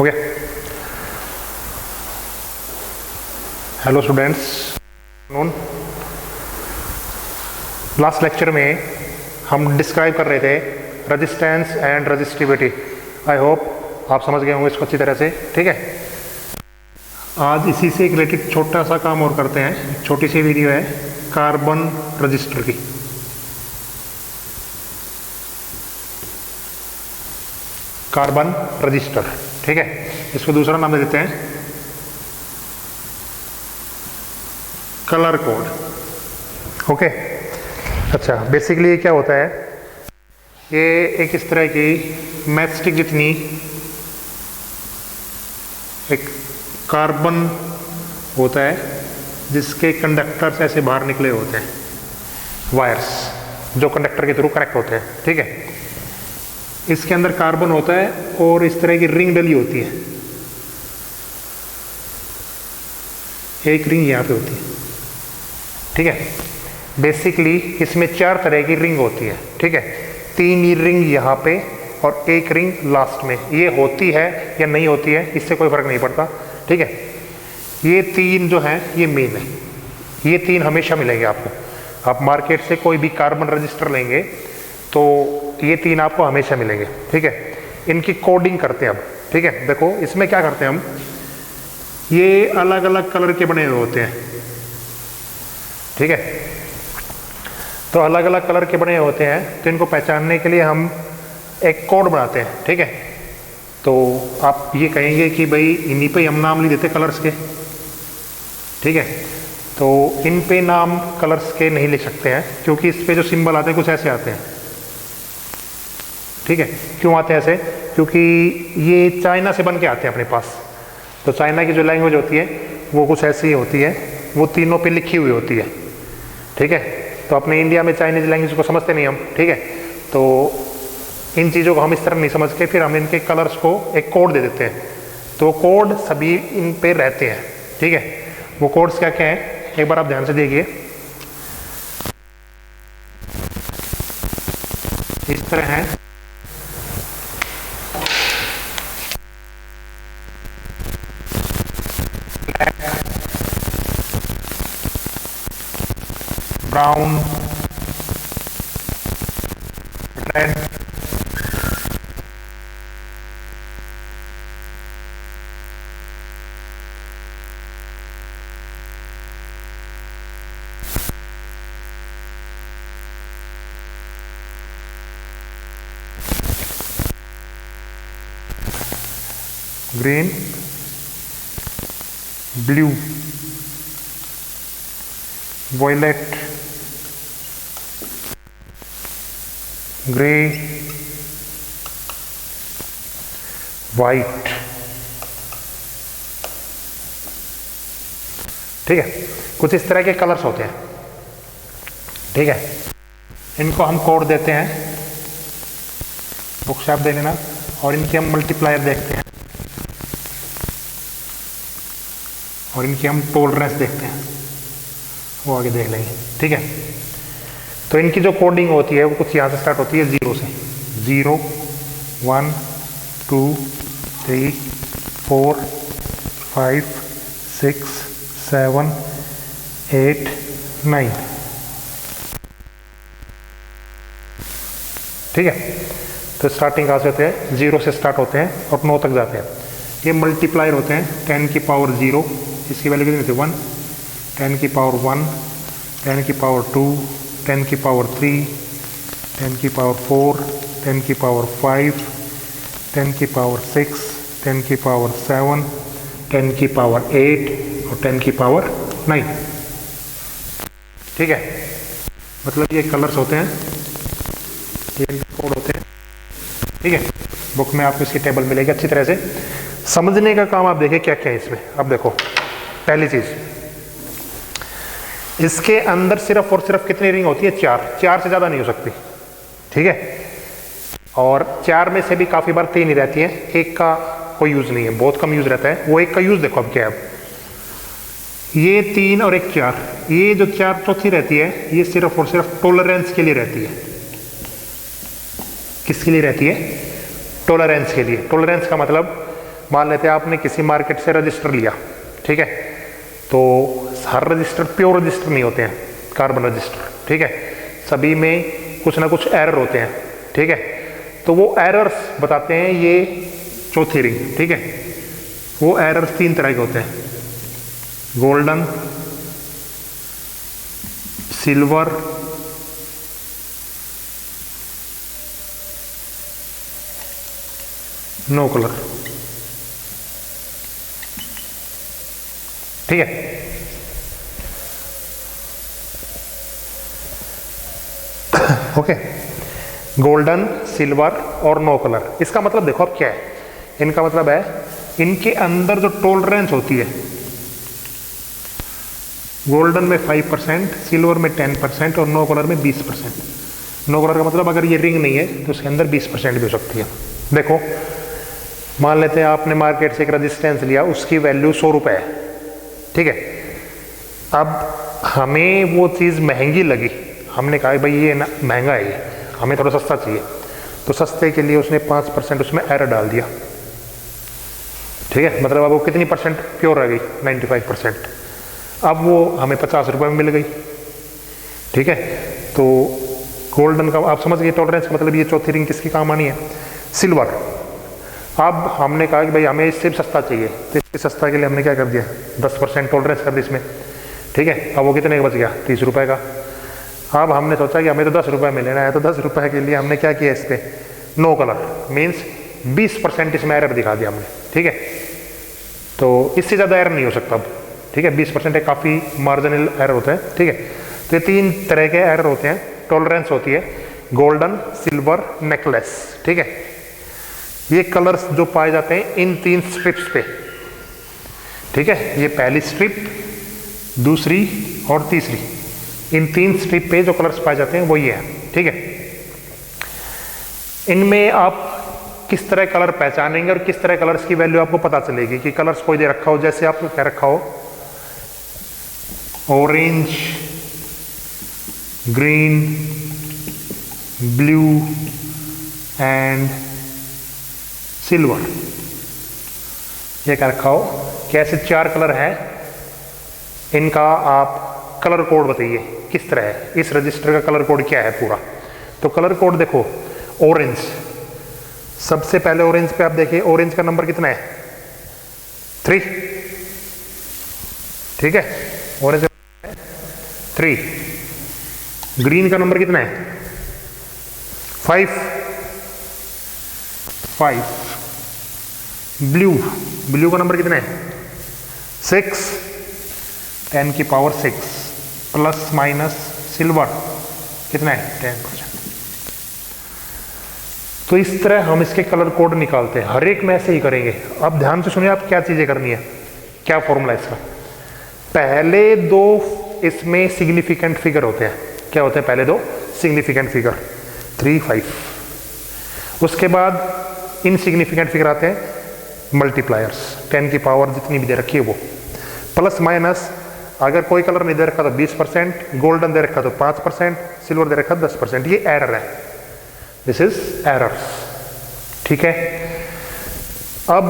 हो गया। Hello students, last lecture में हम डिस्क्राइब कर रहे थे resistance and resistivity. I hope आप समझ गए होंगे इसको अच्छी तरह से। ठीक है, आज इसी से रिलेटेड छोटा सा काम और करते हैं। छोटी सी वीडियो है कार्बन रजिस्टर की। कार्बन रजिस्टर, ठीक है, इसको दूसरा नाम दे देते हैं कलर कोड। ओके, अच्छा, बेसिकली ये क्या होता है, ये एक इस तरह की मैचस्टिक जितनी एक कार्बन होता है जिसके कंडक्टर्स ऐसे बाहर निकले होते हैं, वायर्स जो कंडक्टर के थ्रू कनेक्ट होते हैं। ठीक है, इसके अंदर कार्बन होता है और इस तरह की रिंग डली होती है। एक रिंग यहाँ पे होती है। ठीक है, बेसिकली इसमें 4 तरह की रिंग होती है। ठीक है, 3 रिंग यहाँ पे और 1 रिंग लास्ट में। ये होती है या नहीं होती है इससे कोई फर्क नहीं पड़ता। ठीक है, ये 3 जो हैं ये मेन है। ये 3 हमेशा मिलेंगे आपको। आप मार्केट से कोई भी कार्बन रजिस्टर लेंगे तो ये 3 आपको हमेशा मिलेंगे। ठीक है, इनकी कोडिंग करते हैं अब। ठीक है, देखो इसमें क्या करते हैं हम, ये अलग अलग कलर के बने हुए होते हैं। ठीक है, तो अलग अलग कलर के बने होते हैं, तो इनको पहचानने के लिए हम एक कोड बनाते हैं। ठीक है, तो आप ये कहेंगे कि भाई इन्हीं पे हम नाम लिख देते कलर्स के। ठीक है, तो इन पे नाम कलर्स के नहीं लिख सकते हैं क्योंकि इस पे जो सिंबल आते हैं कुछ ऐसे आते हैं। ठीक है, क्यों आते हैं ऐसे, क्योंकि ये चाइना से बन के आते हैं अपने पास। तो चाइना की जो लैंग्वेज होती है वो कुछ ऐसी ही होती है, वो तीनों पे लिखी हुई होती है। ठीक है, तो अपने इंडिया में चाइनीज लैंग्वेज को समझते नहीं हम। ठीक है, तो इन चीज़ों को हम इस तरह नहीं समझ के फिर हम इनके कलर्स को एक कोड दे देते हैं। तो कोड सभी इन पे रहते हैं। ठीक है, वो कोड्स क्या क्या हैं एक बार आप ध्यान से देखिए। इस तरह है, brown, red, green, blue, violet, grey, white. ठीक है, कुछ इस तरह के कलर्स होते हैं। ठीक है, इनको हम कोड देते हैं, बुक से आप दे लेना, और इनके हम मल्टीप्लायर देखते हैं और इनकी हम टॉलरेंस देखते हैं, वो आगे देख लेंगे। ठीक है, तो इनकी जो कोडिंग होती है वो कुछ यहाँ से स्टार्ट होती है 0 से। 0, 1, 2, 3, 4, 5, 6, 7, 8, 9। ठीक है, तो स्टार्टिंग कहाँ से होते हैं, 0 से स्टार्ट होते हैं और 9 तक जाते हैं। ये मल्टीप्लायर होते हैं 10 की पावर 0, इसकी वैल्यू कितनी होती है 1, 10 की पावर 1, 10 की पावर 2, 10 की पावर 3, 10 की पावर 4, 10 की पावर 5, 10 की पावर 6, 10 की पावर 7, 10 की पावर 8 और 10 की पावर 9। ठीक है, मतलब ये कलर्स होते हैं, ये कोड होते हैं। ठीक है, बुक में आपको इसकी टेबल मिलेगी अच्छी तरह से। समझने का काम आप देखिए क्या क्या है इसमें। अब देखो, पहली चीज, इसके अंदर सिर्फ और सिर्फ कितनी रिंग होती है, 4 से ज्यादा नहीं हो सकती। ठीक है, और 4 में से भी काफी बार 3 ही रहती है, 1 का कोई यूज नहीं है, बहुत कम यूज रहता है। वो 1 का यूज देखो अब क्या है। ये 3 और 1 4, ये जो 4 चौथी रहती है ये सिर्फ और सिर्फ टॉलरेंस के लिए रहती है। किसके लिए रहती है, टॉलरेंस के लिए। टॉलरेंस का मतलब मान लेते हैं आपने किसी मार्केट से रजिस्टर लिया, ठीक है, तो हर रजिस्टर प्योर रजिस्टर नहीं होते हैं, कार्बन रजिस्टर, ठीक है, सभी में कुछ ना कुछ एरर होते हैं, ठीक है, तो वो एरर्स बताते हैं ये चौथी रिंग, ठीक है। वो एरर्स 3 तरह के होते हैं, गोल्डन, सिल्वर, नो कलर, ठीक है। ओके, गोल्डन, सिल्वर और नो कलर, इसका मतलब देखो अब क्या है, इनका मतलब है इनके अंदर जो टॉलरेंस होती है, गोल्डन में 5%, सिल्वर में 10% और नो कलर में 20%। नो कलर का मतलब अगर ये रिंग नहीं है तो उसके अंदर 20% भी हो सकती है। देखो मान लेते हैं आपने मार्केट से एक रेजिस्टेंस लिया, उसकी वैल्यू 100 रुपये है, ठीक है। अब हमें वो चीज़ महंगी लगी, हमने कहा भाई ये ना महंगा है, ये हमें थोड़ा सस्ता चाहिए, तो सस्ते के लिए उसने 5% उसमें एरर डाल दिया, ठीक है, मतलब अब वो कितनी परसेंट प्योर रह गई, 95%। अब वो हमें 50 रुपये में मिल गई, ठीक है। तो गोल्डन का आप समझ गए टॉलरेंस का मतलब, ये चौथी रिंग किसकी काम आनी है, सिल्वर। अब हमने कहा कि भाई हमें इससे भी सस्ता चाहिए, तो इससे सस्ता के लिए हमने क्या कर दिया, 10% टॉलरेंस कर दी इसमें, ठीक है। अब वो कितने का बच गया, 30 रुपये का। अब हमने सोचा कि हमें तो 10 रुपये में लेना है, तो 10 रुपये के लिए हमने क्या किया, इस पर नो कलर मीन्स 20% इसमें एरर दिखा दिया हमने, ठीक है। तो इससे ज़्यादा एरर नहीं हो सकता अब, ठीक है, 20% एक काफ़ी मार्जिनल एरर होता है, ठीक है। तो ये 3 तरह के एरर होते हैं, टॉलरेंस होती है, गोल्डन, सिल्वर, नेकलेस, ठीक है। ये कलर्स जो पाए जाते हैं इन 3 स्ट्रिप्स पे, ठीक है, ये पहली स्ट्रिप, दूसरी और तीसरी, इन 3 स्ट्रिप पे जो कलर्स पाए जाते हैं वो ये है, ठीक है। इनमें आप किस तरह कलर पहचानेंगे और किस तरह कलर्स की वैल्यू आपको पता चलेगी कि कलर्स कोई दे रखा हो, जैसे आपको क्या रखा हो, orange, green, blue and silver, ये क्या रखा हो, कैसे 4 कलर हैं, इनका आप कलर कोड बताइए किस तरह है, इस रजिस्टर का कलर कोड क्या है पूरा। तो कलर कोड देखो, ऑरेंज, सबसे पहले ऑरेंज पे आप देखिए, ऑरेंज का नंबर कितना है, 3, ठीक है, ऑरेंज 3। ग्रीन का नंबर कितना है, 5। ब्लू, ब्लू का नंबर कितना है, 6, 10 की पावर 6 प्लस माइनस सिल्वर कितना है, 10%। तो इस तरह हम इसके कलर कोड निकालते हैं, हर एक में ऐसे ही करेंगे। अब ध्यान से सुनिए आप क्या चीजें करनी है, क्या फॉर्मूला इसका। पहले 2 इसमें सिग्निफिकेंट फिगर होते हैं, क्या होते हैं पहले 2 सिग्निफिकेंट फिगर, 3, 5। उसके बाद इनसिग्निफिकेंट फिगर आते हैं मल्टीप्लायर्स, 10 की पावर जितनी भी दे रखी है वो, प्लस माइनस, अगर कोई कलर नहीं दे रखा तो 20%, गोल्डन दे रखा तो 5%, सिल्वर दे रखा 10%। ये एरर है, दिस इज एरर, ठीक है। अब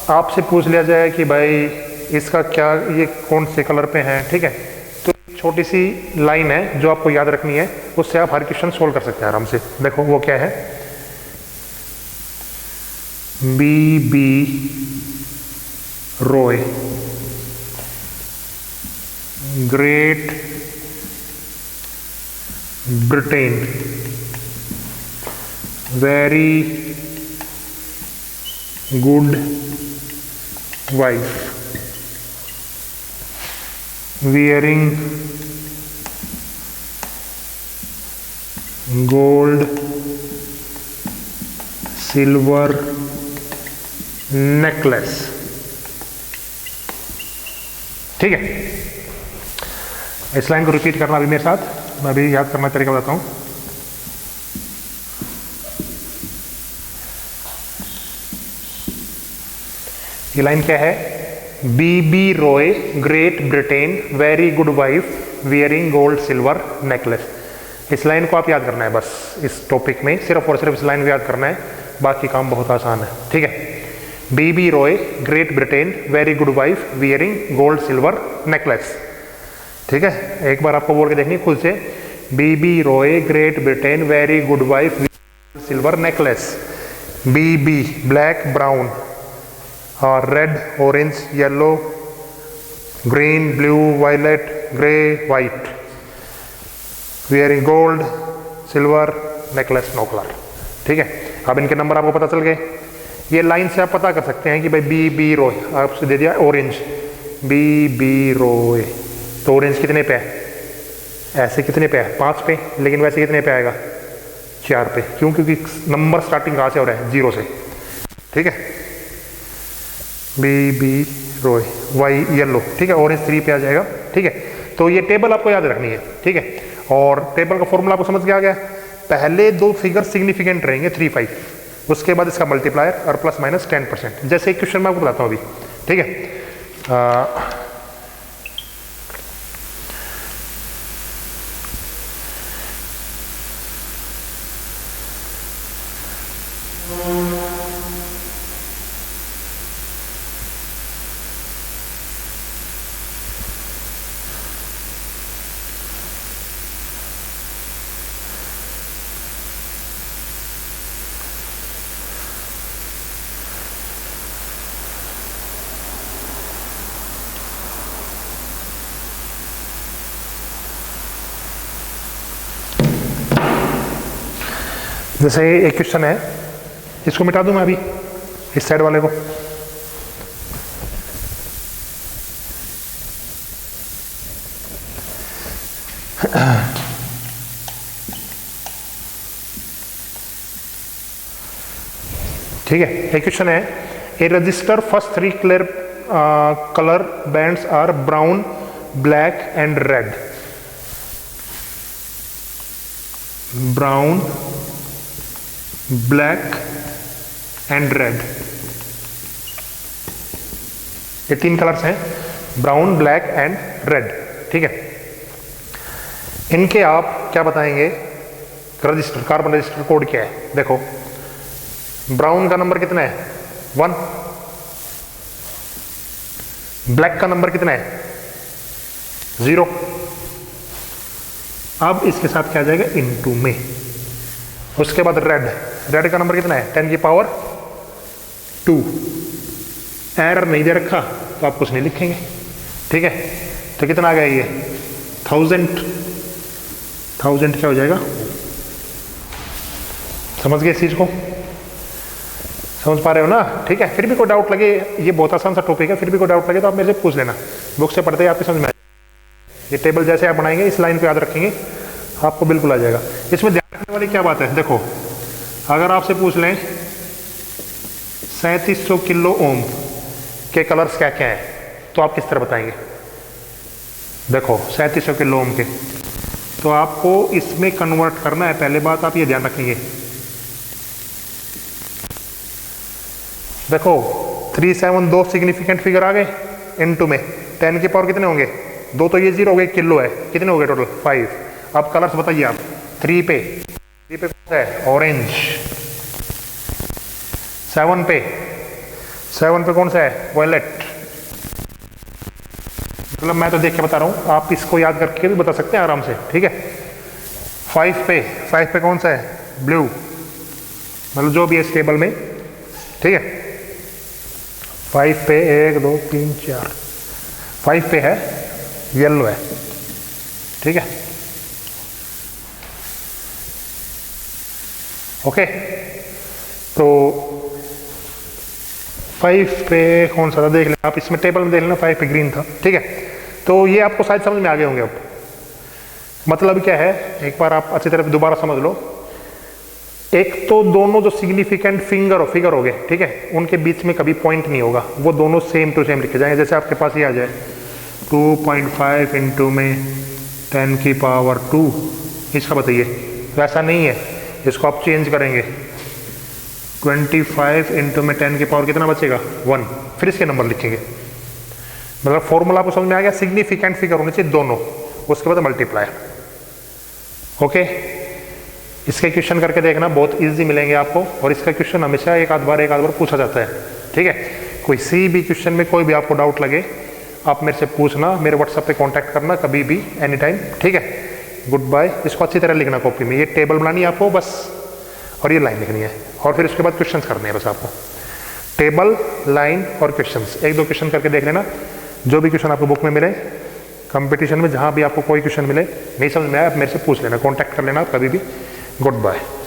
आपसे पूछ लिया जाए कि भाई इसका क्या, ये कौन से कलर पे हैं, ठीक है, तो छोटी सी लाइन है जो आपको याद रखनी है, उससे आप हर क्वेश्चन सोल्व कर सकते हैं आराम से। देखो वो क्या है, BB Roy, Great Britain, very good wife, wearing gold, silver necklace, ठीक है। इस लाइन को रिपीट करना अभी मेरे साथ, मैं अभी याद करना तरीका बताता हूं। ये लाइन क्या है, BB Roy, Great Britain, very good wife, wearing gold silver necklace. इस लाइन को आप याद करना है बस, इस टॉपिक में सिर्फ और सिर्फ इस लाइन को याद करना है, बाकी काम बहुत आसान है, ठीक है। B B Roy Great Britain very good wife wearing gold silver necklace. ठीक है, एक बार आपको बोल के देखनी खुद से, B B Roy Great Britain very good wife silver necklace. B B black brown और red orange yellow green blue violet grey white wearing gold silver necklace no colour. ठीक है, अब इनके नंबर आपको पता चल गए। ये लाइन से आप पता कर सकते हैं कि भाई बी बी रॉय आपसे दे दिया ऑरेंज, बी बी रॉय, तो ऑरेंज कितने पे है, ऐसे कितने पे है 5 पे, लेकिन वैसे कितने पे आएगा 4 पे, क्यों, क्योंकि नंबर स्टार्टिंग कहाँ से हो रहा है 0 से। ठीक है, B B Roy Y yellow, ठीक है, ऑरेंज 3 पे आ जाएगा। ठीक है, तो ये टेबल आपको याद रखनी है। ठीक है, और टेबल का फॉर्मूला आपको समझ गया, पहले 2 फिगर सिग्निफिकेंट रहेंगे 3 5, उसके बाद इसका मल्टीप्लायर और प्लस माइनस 10%, जैसे एक क्वेश्चन मैं आपको बताता हूँ अभी। ठीक है, जैसे एक क्वेश्चन है, इसको मिटा दूं मैं अभी, इस साइड वाले को। ठीक है, एक क्वेश्चन है, a resistor first 3 clear colour bands are brown black and red. Brown black and red, ये 3 कलर्स हैं, ब्राउन ब्लैक एंड रेड। ठीक है, इनके आप क्या बताएंगे, रजिस्टर कार्बन रजिस्टर कोड क्या है। देखो ब्राउन का नंबर कितना है 1, ब्लैक का नंबर कितना है 0, अब इसके साथ क्या आ जाएगा इनटू में। उसके बाद रेड का नंबर कितना है 10 की पावर 2, एरर नहीं दे रखा तो आप कुछ नहीं लिखेंगे। ठीक है, तो कितना आ गया ये 1000 क्या हो जाएगा, समझ गए इस चीज को, समझ पा रहे हो ना। ठीक है, फिर भी कोई डाउट लगे, ये बहुत आसान सा टॉपिक है, फिर भी कोई डाउट लगे तो आप मेरे से पूछ लेना, बुक से पढ़ते ही आपको समझ में आ जाएगा। ये टेबल जैसे आप बनाएंगे इस लाइन को याद रखेंगे, आपको बिल्कुल आ जाएगा। इसमें ध्यान रखने वाली क्या बात है, देखो अगर आपसे पूछ लें 3700 किलो ओम के कलर्स क्या क्या है, तो आप किस तरह बताएंगे। देखो 3700 किलो ओम के, तो आपको इसमें कन्वर्ट करना है, पहले बात आप ये ध्यान रखेंगे। देखो 3 7 2 सिग्निफिकेंट फिगर आ गए, इनटू में 10 की पावर कितने होंगे 2, तो ये 0 हो गए, किलो है, कितने हो गए टोटल 5। अब कलर्स बताइए आप, 3 पे कौन सा है ऑरेंज, 7 पे कौन सा है वायलेट। मतलब मैं तो देख के बता रहा हूं, आप इसको याद करके भी बता सकते हैं आराम से। ठीक है, 5 पे कौन सा है ब्लू, मतलब जो भी है इस टेबल में। ठीक है, 5 पे 1 2 3 4, 5 पे है येलो है। ठीक है, ओके, तो 5 पे कौन सा था देख लेना आप, इसमें टेबल में देख लेना, 5 पे ग्रीन था। ठीक है, तो ये आपको शायद समझ में आ गए होंगे। अब मतलब क्या है, एक बार आप अच्छी तरह दोबारा समझ लो। एक तो दोनों जो सिग्निफिकेंट फिगर हो गए, ठीक है, उनके बीच में कभी पॉइंट नहीं होगा, वो दोनों सेम टू सेम लिखे जाएंगे। जैसे आपके पास ये आ जाए 2.5 इंटू में 10 की पावर 2, इसका बताइए, वैसा नहीं है, इसको आप चेंज करेंगे 25 इंटू में 10 की पावर कितना बचेगा 1, फिर इसके नंबर लिखेंगे। मतलब फॉर्मूला आपको समझ में आ गया, सिग्निफिकेंट फिगर होने चाहिए दोनों, उसके बाद मल्टीप्लायर। ओके, इसके क्वेश्चन करके देखना, बहुत इजी मिलेंगे आपको, और इसका क्वेश्चन हमेशा एक आध बार पूछा जाता है। ठीक है। ठीक है। कोई सी भी क्वेश्चन में कोई भी आपको डाउट लगे आप मेरे से पूछना, मेरे व्हाट्सएप पे कांटेक्ट करना कभी भी, एनी टाइम, ठीक है। Good bye. इसको अच्छी तरह लिखना कॉपी में, ये टेबल बनानी है आपको बस, और ये लाइन लिखनी है, और फिर उसके बाद क्वेश्चंस करने हैं बस आपको। टेबल, लाइन और क्वेश्चंस, एक दो क्वेश्चन करके देख लेना। जो भी क्वेश्चन आपको बुक में मिले, कंपटीशन में जहाँ भी आपको कोई क्वेश्चन मिले नहीं समझ में आया, आप मेरे से पूछ लेना, कॉन्टैक्ट कर लेना कभी भी। Good bye.